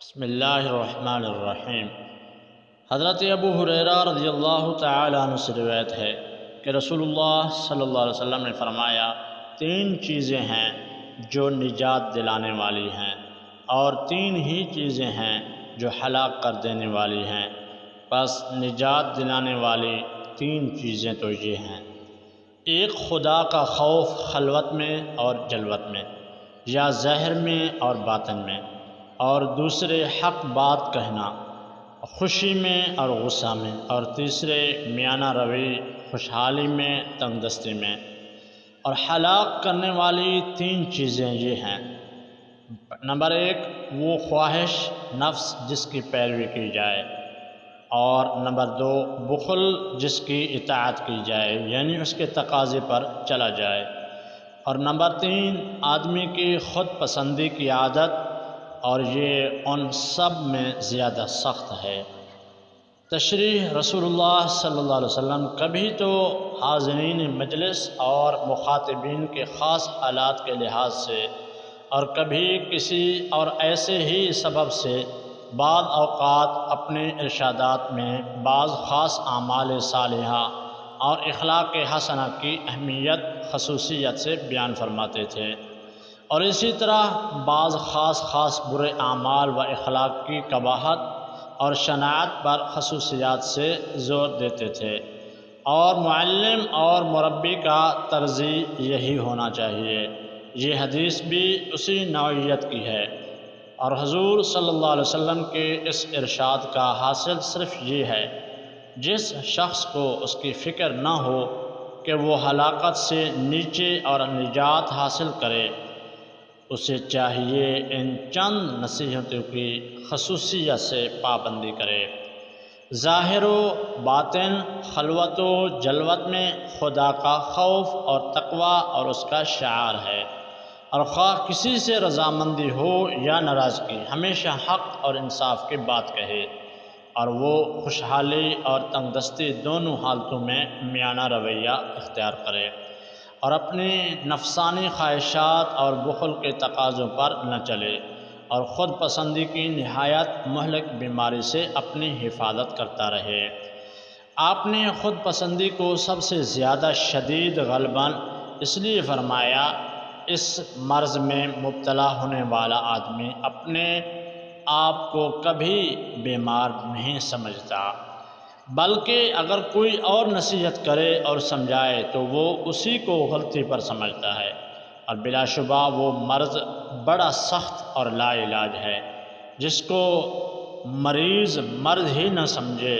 بسم اللہ الرحمن الرحیم۔ حضرت ابو ہریرہ رضی اللہ تعالی عنہ سے روایت ہے کہ رسول اللہ صلی اللہ علیہ وسلم نے فرمایا، تین چیزیں ہیں جو نجات دلانے والی ہیں اور تین ہی چیزیں ہیں جو ہلاک کر دینے والی ہیں۔ بس نجات دلانے والی تین چیزیں تو یہ ہیں: ایک، خدا کا خوف خلوت میں اور جلوت میں، یا ظاہر میں اور باطن میں، اور دوسرے، حق بات کہنا خوشی میں اور غصہ میں، اور تیسرے، میانہ روی خوشحالی میں تنگ دستی میں۔ اور ہلاک کرنے والی تین چیزیں یہ ہیں: نمبر ایک، وہ خواہش نفس جس کی پیروی کی جائے، اور نمبر دو، بخل جس کی اطاعت کی جائے یعنی اس کے تقاضے پر چلا جائے، اور نمبر تین، آدمی کی خود پسندی کی عادت، اور یہ ان سب میں زیادہ سخت ہے۔ تشریح: رسول اللہ صلی اللہ علیہ وسلم کبھی تو حاضرین مجلس اور مخاطبین کے خاص حالات کے لحاظ سے، اور کبھی کسی اور ایسے ہی سبب سے بعض اوقات اپنے ارشادات میں بعض خاص اعمال صالحہ اور اخلاق حسنہ کی اہمیت خصوصیت سے بیان فرماتے تھے، اور اسی طرح بعض خاص برے اعمال و اخلاق کی قباحت اور شناعت پر خصوصیات سے زور دیتے تھے، اور معلم اور مربی کا طرز یہی ہونا چاہیے۔ یہ حدیث بھی اسی نوعیت کی ہے، اور حضور صلی اللہ علیہ وسلم کے اس ارشاد کا حاصل صرف یہ ہے: جس شخص کو اس کی فکر نہ ہو کہ وہ ہلاکت سے نیچے اور نجات حاصل کرے، اسے چاہیے ان چند نصیحتوں کی خصوصیت سے پابندی کرے۔ ظاہر و باطن، خلوت و جلوت میں خدا کا خوف اور تقوی اور اس کا شعار ہے، اور خواہ کسی سے رضامندی ہو یا ناراضگی، ہمیشہ حق اور انصاف کی بات کہے، اور وہ خوشحالی اور تنگ دستی دونوں حالتوں میں میانہ رویہ اختیار کرے، اور اپنی نفسانی خواہشات اور بخل کے تقاضوں پر نہ چلے، اور خود پسندی کی نہایت مہلک بیماری سے اپنی حفاظت کرتا رہے۔ آپ نے خود پسندی کو سب سے زیادہ شدید غالباً اس لیے فرمایا، اس مرض میں مبتلا ہونے والا آدمی اپنے آپ کو کبھی بیمار نہیں سمجھتا، بلکہ اگر کوئی اور نصیحت کرے اور سمجھائے تو وہ اسی کو غلطی پر سمجھتا ہے، اور بلا شبہ وہ مرض بڑا سخت اور لا علاج ہے، جس کو مریض مرض ہی نہ سمجھے